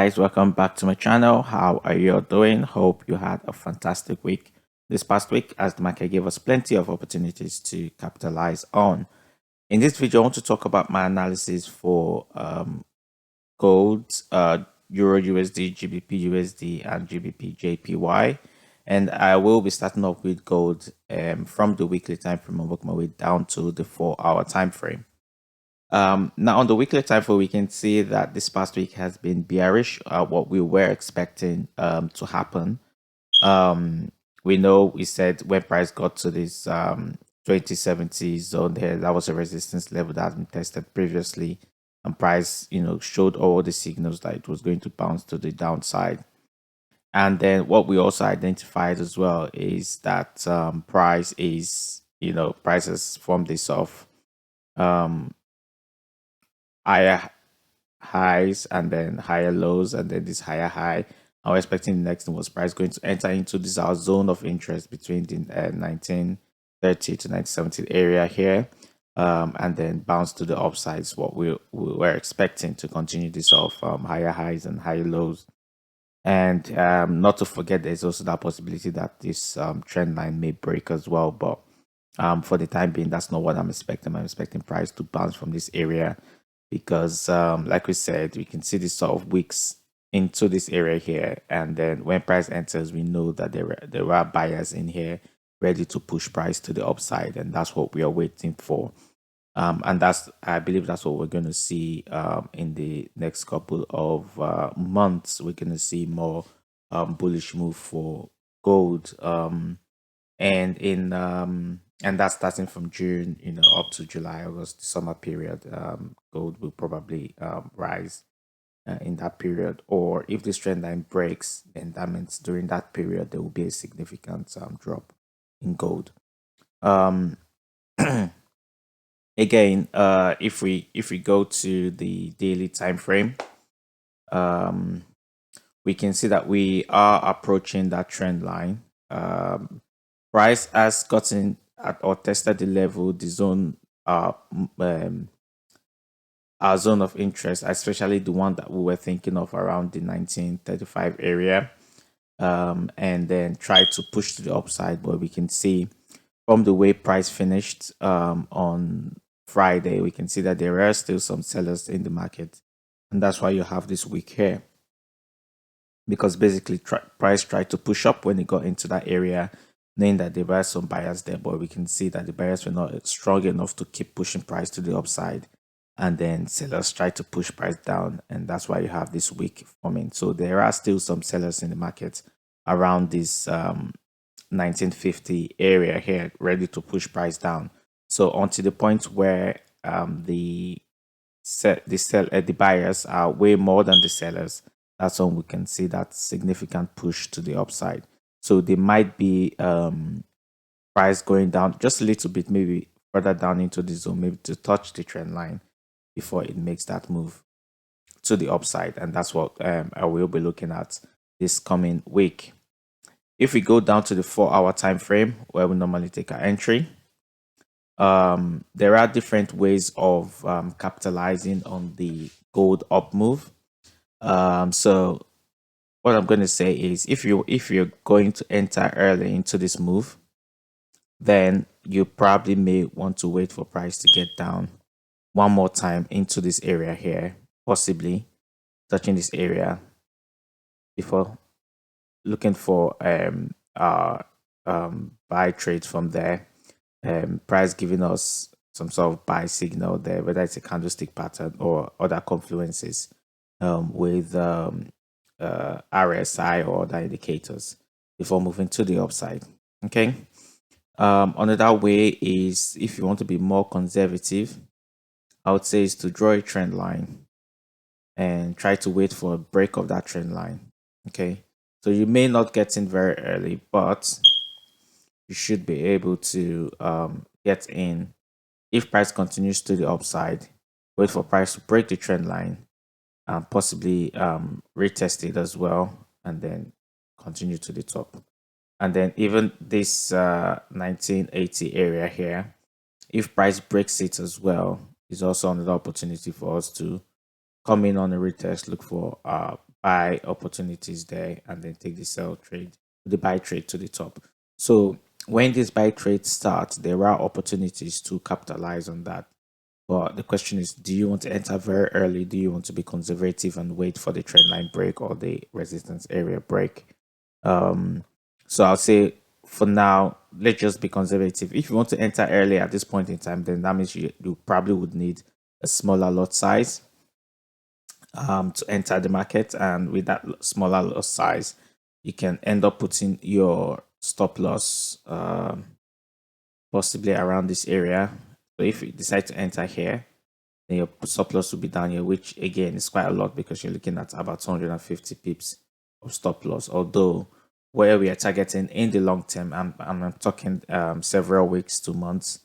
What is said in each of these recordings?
guys, welcome back to my channel. How are you all doing? Hope you had a fantastic week this past week, as the market gave us plenty of opportunities to capitalize on. In this video, I want to talk about my analysis for gold, EURUSD, GBPUSD and GBPJPY, and I will be starting off with gold from the weekly time frame and work my way down to the 4-hour time frame. Now on the weekly time frame, we can see that this past week has been bearish. What we were expecting to happen. We know we said when price got to this 2070 zone here, that was a resistance level that has been tested previously, and price showed all the signals that it was going to bounce to the downside. And then what we also identified as well is that price has formed this off higher highs and then higher lows and then this higher high. I was expecting the next one was price going to enter into this our zone of interest between the 1930 to 1970 area here, and then bounce to the upsides. What we were expecting to continue this off higher highs and higher lows. And not to forget, there's also that possibility that this trend line may break as well, but for the time being, that's not what I'm expecting. I'm expecting price to bounce from this area, because like we said, we can see this sort of wicks into this area here, and then when price enters, we know that there are buyers in here ready to push price to the upside, and that's what we are waiting for. And I believe that's what we're going to see in the next couple of months. We're going to see more bullish move for gold, and that's starting from June, up to July, August, summer period. Gold will probably rise in that period. Or if this trend line breaks, then that means during that period there will be a significant drop in gold. Again, if we go to the daily time frame, we can see that we are approaching that trend line. Price has gotten at or tested the level, the zone, our zone of interest, especially the one that we were thinking of around the 1935 area, and then try to push to the upside. But we can see from the way price finished on Friday, we can see that there are still some sellers in the market, and that's why you have this week here, because basically price tried to push up when it got into that area, knowing that there were some buyers there, but we can see that the buyers were not strong enough to keep pushing price to the upside, and then sellers tried to push price down, and that's why you have this wick forming. So there are still some sellers in the market around this 1950 area here, ready to push price down. So until the point where the buyers are way more than the sellers, that's when we can see that significant push to the upside. So there might be price going down just a little bit, maybe further down into the zone, maybe to touch the trend line before it makes that move to the upside. And that's what I will be looking at this coming week. If we go down to the 4-hour time frame, where we normally take our entry, there are different ways of capitalizing on the gold up move. So what I'm going to say is, if you're going to enter early into this move, then you probably may want to wait for price to get down one more time into this area here, possibly touching this area, before looking for buy trades from there. Price giving us some sort of buy signal there, whether it's a candlestick pattern or other confluences with RSI or other indicators before moving to the upside. Okay. Another way is, if you want to be more conservative, I would say, is to draw a trend line and try to wait for a break of that trend line. Okay. So you may not get in very early, but you should be able to get in if price continues to the upside. Wait for price to break the trend line and possibly retest it as well, and then continue to the top. And then even this 1980 area here, if price breaks it as well, is also another opportunity for us to come in on a retest, look for buy opportunities there and then take the sell trade, the buy trade to the top. So when this buy trade starts, there are opportunities to capitalize on that. But the question is, do you want to enter very early? Do you want to be conservative and wait for the trend line break or the resistance area break? So I'll say for now, let's just be conservative. If you want to enter early at this point in time, then that means you probably would need a smaller lot size to enter the market. And with that smaller lot size, you can end up putting your stop loss possibly around this area. So if you decide to enter here, then your stop loss will be down here, which again is quite a lot because you're looking at about 250 pips of stop loss. Although where we are targeting in the long term, I'm talking several weeks to months,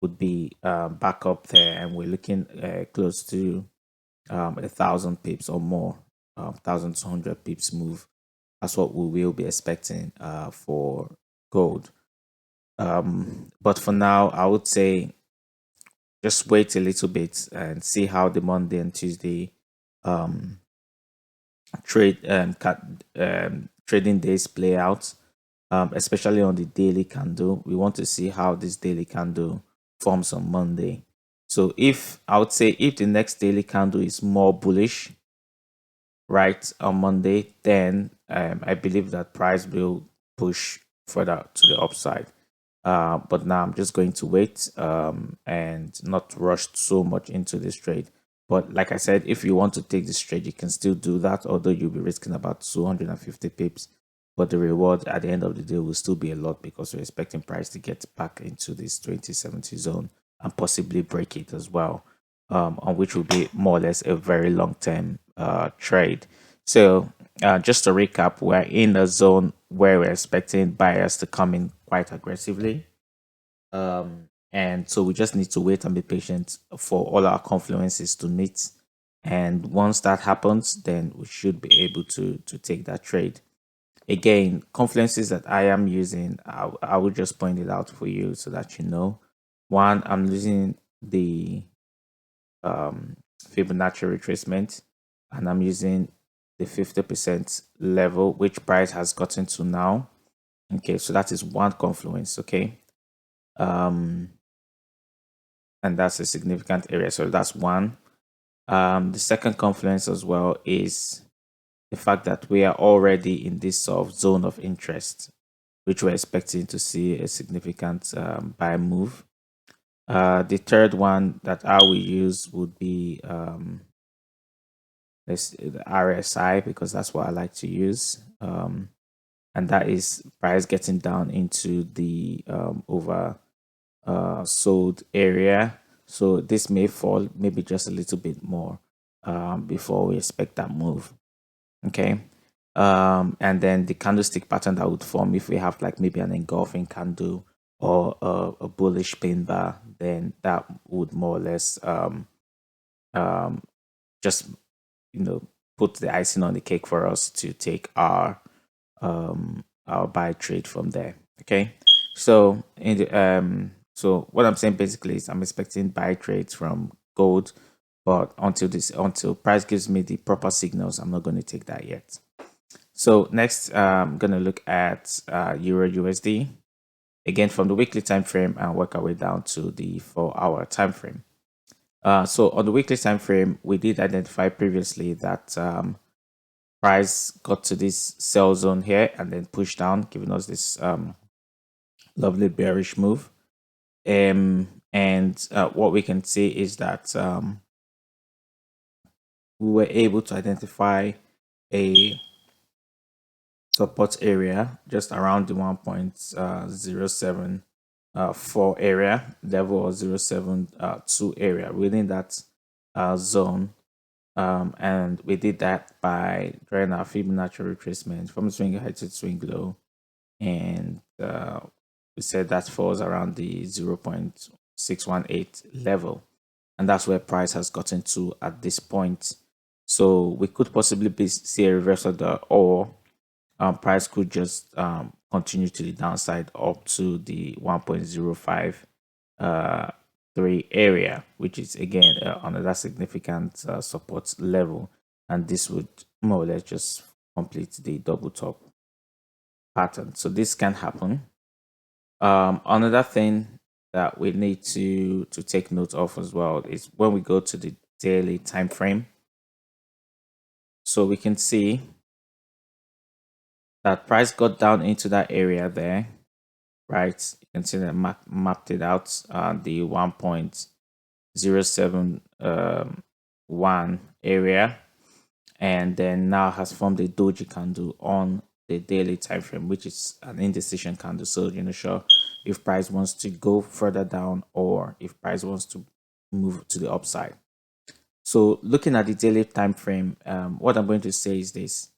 would be back up there, and we're looking close to 1,000 pips or more, 1,200 pips move. That's what we will be expecting for gold. But for now, I would say just wait a little bit and see how the Monday and Tuesday um, trading days play out, especially on the daily candle. We want to see how this daily candle forms on Monday. So if I would say if the next daily candle is more bullish, right, on Monday, then I believe that price will push further to the upside. But now I'm just going to wait and not rush so much into this trade. But like I said, if you want to take this trade, you can still do that, although you'll be risking about 250 pips. But the reward at the end of the day will still be a lot because we're expecting price to get back into this 2070 zone and possibly break it as well, on which will be more or less a very long-term trade. So just to recap, we're in a zone where we're expecting buyers to come in quite aggressively. And so we just need to wait and be patient for all our confluences to meet. And once that happens, then we should be able to take that trade. Again, confluences that I am using, I will just point it out for you so that you know. One, I'm using the Fibonacci retracement, and I'm using the 50% level, which price has gotten to now. Okay, so that is one confluence. Okay, and that's a significant area. So that's one. The second confluence as well is the fact that we are already in this sort of zone of interest, which we're expecting to see a significant buy move. The third one that I will use would be the RSI, because that's what I like to use. And that is price getting down into the over sold area. So this may fall maybe just a little bit more before we expect that move. Okay. And then the candlestick pattern that would form if we have like maybe an engulfing candle or a bullish pin bar, then that would more or less just put the icing on the cake for us to take our buy trade from there. Okay, so in the so what I'm saying basically is I'm expecting buy trades from gold, but until price gives me the proper signals, I'm not going to take that yet. So next, I'm going to look at Euro USD again from the weekly time frame and work our way down to the 4-hour time frame. So on the weekly time frame, we did identify previously that price got to this sell zone here and then pushed down, giving us this lovely bearish move. And what we can see is that we were able to identify a support area just around the 1.074 area level, or 0.72 area within that zone. And we did that by drawing our Fibonacci retracement from swing high to swing low, and we said that falls around the 0.618 level, and that's where price has gotten to at this point. So we could possibly see a reversal there, or price could just continue to the downside up to the 1.053 area, which is again another significant support level. and this would more or less just complete the double top pattern. So this can happen. Another thing that we need to take note of as well is when we go to the daily time frame. So we can see that price got down into that area there, right? You can see that mapped it out, the 1.071 area, and then now has formed a doji candle on the daily time frame, which is an indecision candle. So you're not sure if price wants to go further down or if price wants to move to the upside. So looking at the daily time frame, what I'm going to say is this: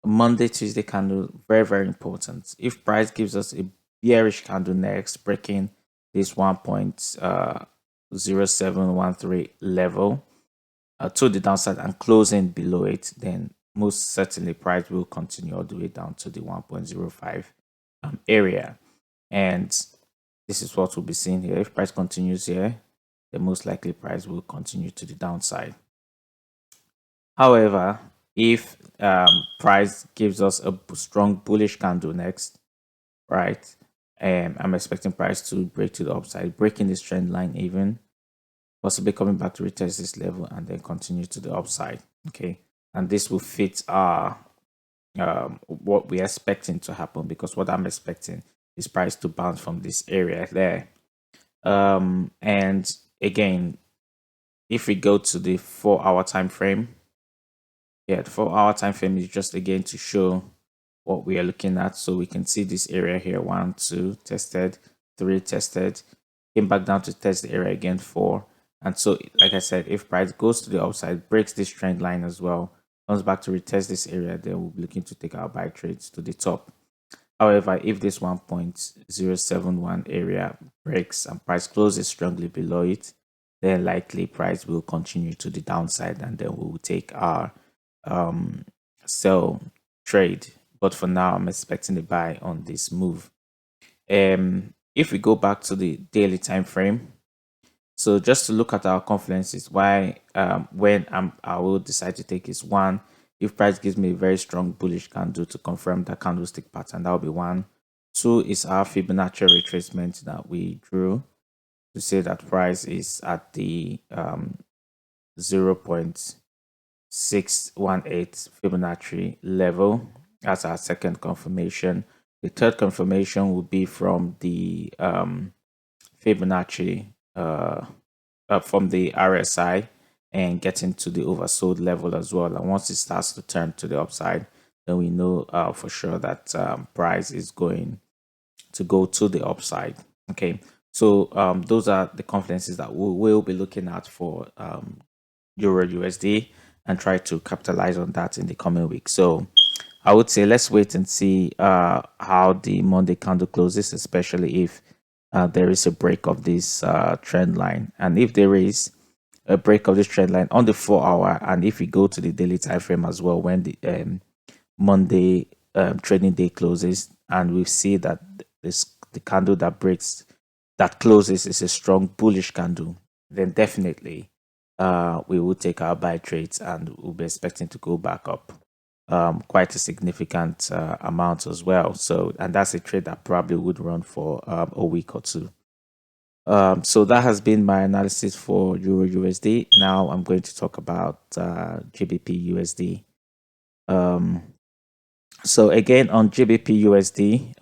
Monday, Tuesday candle, very important. If price gives us a bearish candle next, breaking this 1.0713 level to the downside and closing below it, then most certainly price will continue all the way down to the 1.05 area. And this is what we'll be seeing here. If price continues here, then most likely price will continue to the downside. However, if price gives us a strong bullish candle next, right, I'm expecting price to break to the upside, breaking this trend line even, possibly coming back to retest this level and then continue to the upside. Okay, and this will fit our what we're expecting to happen, because what I'm expecting is price to bounce from this area there. And again, if we go to the 4-hour time frame, yeah, the 4-hour time frame is just again to show what we are looking at. So we can see this area here: 1, 2 tested, 3 tested, came back down to test the area again, 4. And so, like I said, if price goes to the upside, breaks this trend line as well, comes back to retest this area, then we'll be looking to take our buy trades to the top. However, if this 1.071 area breaks and price closes strongly below it, then likely price will continue to the downside, and then we will take our sell trade. But for now, I'm expecting a buy on this move. If we go back to the daily time frame, so just to look at our confluences, why when I will decide to take is: 1, if price gives me a very strong bullish candle to confirm that candlestick pattern, that will be 1. 2 is our Fibonacci retracement that we drew to say that price is at the 0.618 Fibonacci level. That's our second confirmation. The third confirmation will be from the Fibonacci from the RSI and getting to the oversold level as well. And once it starts to turn to the upside, then we know for sure that price is going to go to the upside. Okay, so those are the confluences that we will be looking at for EURUSD and try to capitalize on that in the coming week. So I would say let's wait and see how the Monday candle closes, especially if there is a break of this trend line. And if there is a break of this trend line on the 4-hour, and if we go to the daily time frame as well, when the Monday trading day closes, and we see that the candle that closes is a strong bullish candle, then definitely we will take our buy trades and we'll be expecting to go back up quite a significant amount as well. So, and that's a trade that probably would run for a week or two. So that has been my analysis for EURUSD. Now I'm going to talk about GBPUSD. So again, on GBPUSD,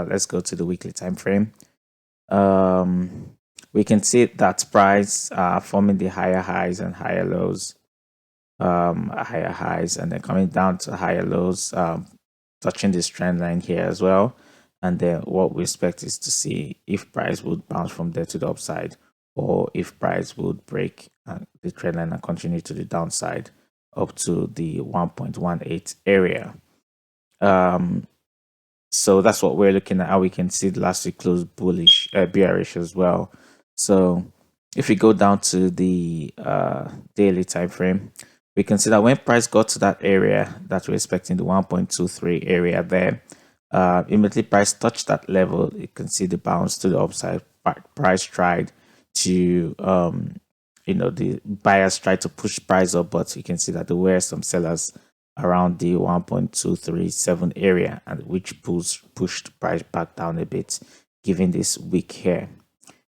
let's go to the weekly time frame. We can see that price forming the higher highs and higher lows, higher highs, and then coming down to higher lows, touching this trend line here as well. And then what we expect is to see if price would bounce from there to the upside, or if price would break the trend line and continue to the downside up to the 1.18 area. So that's what we're looking at. How we can see the last week close bullish, bearish as well. So if we go down to the daily time frame, we can see that when price got to that area that we're expecting, the 1.23 area there, immediately price touched that level. You can see the bounce to the upside. Price tried to the buyers try to push price up, but you can see that there were some sellers around the 1.237 area, and which pushed price back down a bit, given this week here.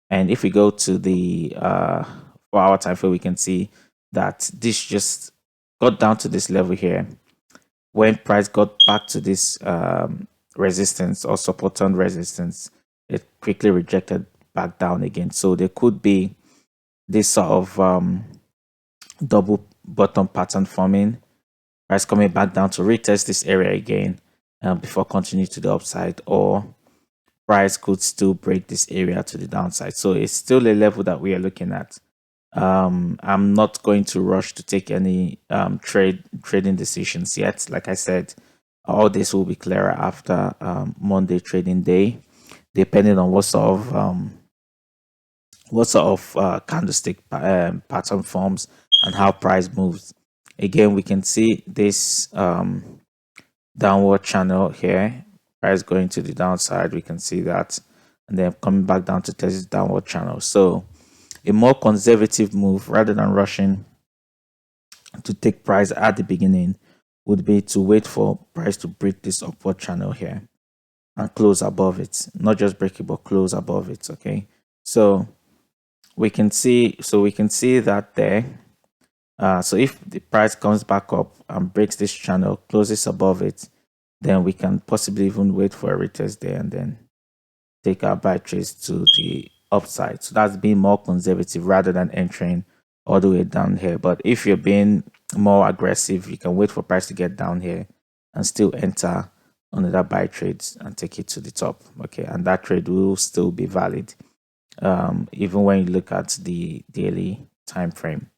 And if we go to the 4-hour time frame, we can see that this just got down to this level here. When price got back to this resistance or support on resistance, it quickly rejected back down again. So there could be this sort of double bottom pattern forming, price coming back down to retest this area again before continuing to the upside, or price could still break this area to the downside. So it's still a level that we are looking at. I'm not going to rush to take any trading decisions yet. Like I said, all this will be clearer after Monday trading day, depending on what sort of candlestick pattern forms and how price moves. Again, we can see this downward channel here, price going to the downside. We can see that, and then coming back down to test this downward channel. So a more conservative move, rather than rushing to take price at the beginning, would be to wait for price to break this upward channel here and close above it. Not just break it, but close above it. Okay, so we can see that there. So if the price comes back up and breaks this channel, closes above it, then we can possibly even wait for a retest there and then take our buy trades to the upside. So that's being more conservative rather than entering all the way down here. But if you're being more aggressive, you can wait for price to get down here and still enter another buy trades and take it to the top. Okay, and that trade will still be valid even when you look at the daily time frame.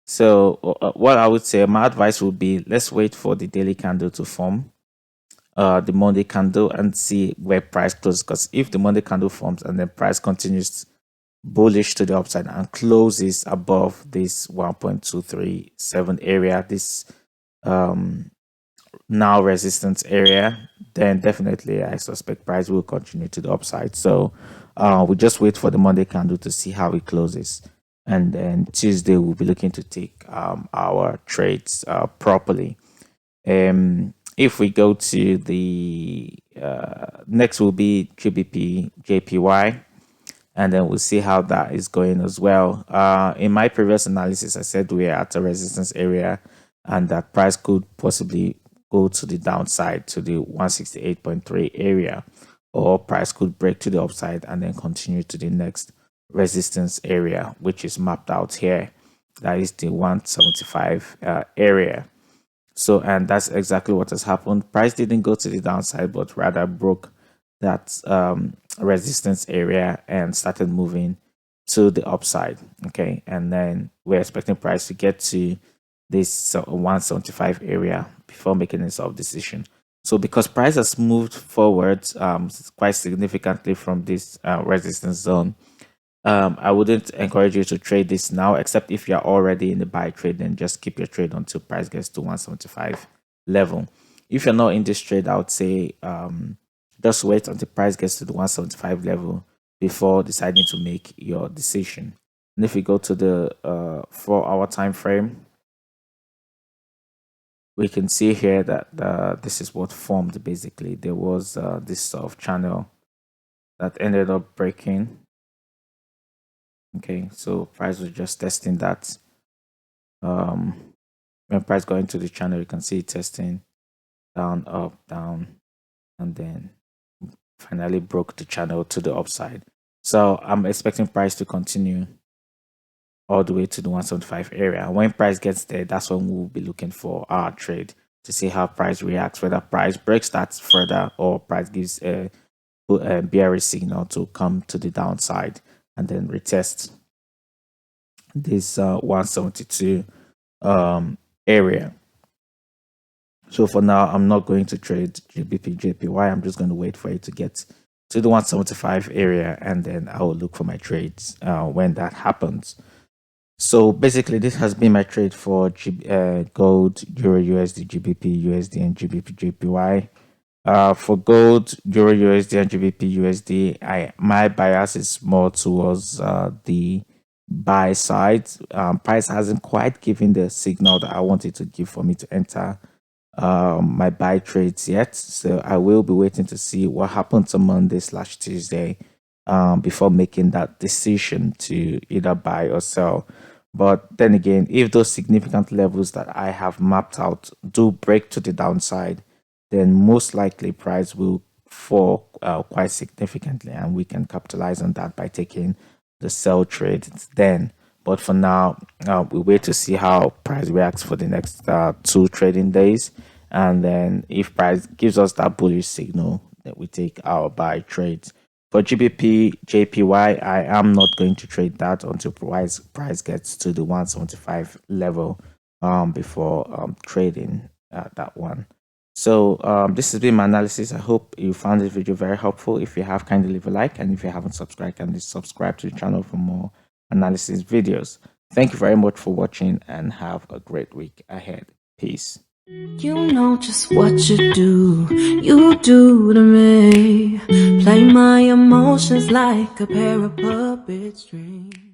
So what I would say, my advice would be, let's wait for the daily candle to form, the Monday candle, and see where price closes. Because if the Monday candle forms and then price continues bullish to the upside and closes above this 1.237 area, this now resistance area, then definitely I suspect price will continue to the upside. So we just wait for the Monday candle to see how it closes, and then Tuesday we'll be looking to take our trades properly. If we go to the next will be GBPJPY, and then we'll see how that is going as well. In my previous analysis, I said we are at a resistance area and that price could possibly go to the downside to the 168.3 area, or price could break to the upside and then continue to the next resistance area, which is mapped out here. That is the 175 area. So, and that's exactly what has happened. Price didn't go to the downside, but rather broke that resistance area and started moving to the upside. Okay, and then we're expecting price to get to this 175 area before making a sort of decision. So because price has moved forward quite significantly from this resistance zone, I wouldn't encourage you to trade this now, except if you're already in the buy trade, then just keep your trade until price gets to 175 level. If you're not in this trade, I would say just wait until price gets to the 175 level before deciding to make your decision. And if we go to the 4-hour time frame, we can see here that this is what formed. Basically, there was this sort of channel that ended up breaking. Okay, so price was just testing that. When price got into the channel, you can see it testing down, up, down, and then finally broke the channel to the upside. So I'm expecting price to continue all the way to the 175 area. When price gets there, that's when we'll be looking for our trade to see how price reacts, whether price breaks that further or price gives a bearish signal to come to the downside and then retest this 172 area. So for now, I'm not going to trade GBPJPY. I'm just going to wait for it to get to the 175 area, and then I will look for my trades when that happens. So basically, this has been my trade for gold, EURUSD, GBPUSD, and GBPJPY. For gold, EURUSD, and GBPUSD, my bias is more towards the buy side. Price hasn't quite given the signal that I wanted to give for me to enter my buy trades yet. So I will be waiting to see what happens on Monday/Tuesday before making that decision to either buy or sell. But then again, if those significant levels that I have mapped out do break to the downside, then most likely price will fall quite significantly, and we can capitalize on that by taking the sell trade then. But for now, we wait to see how price reacts for the next 2 trading days, and then if price gives us that bullish signal, then we take our buy trades. For GBP JPY, I am not going to trade that until price gets to the 175 level before trading that one. So this has been my analysis. I hope you found this video very helpful. If you have, kindly leave a like, and if you haven't subscribed, kindly subscribe to the channel for more analysis videos. Thank you very much for watching, and have a great week ahead. Peace. You know just what you do to me. Play my emotions like a pair of puppet strings.